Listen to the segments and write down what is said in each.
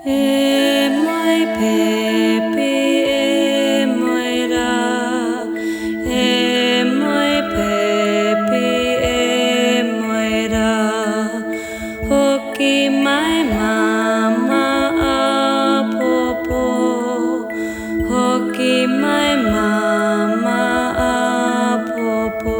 E moi pepe e moi ra, e moi pepe e moi ra, hoki mai mama a popo, hoki mai mama a popo.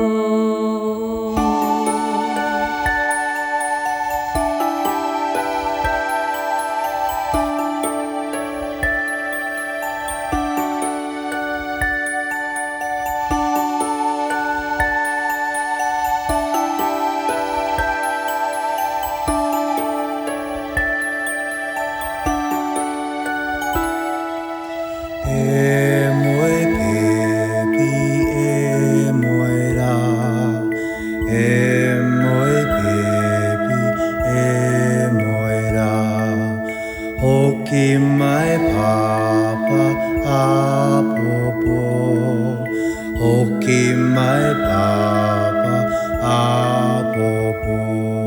E moi pepi e moi ra, e moi pepi e moi ra, hoki mai papa a popo, hoki mai papa a popo.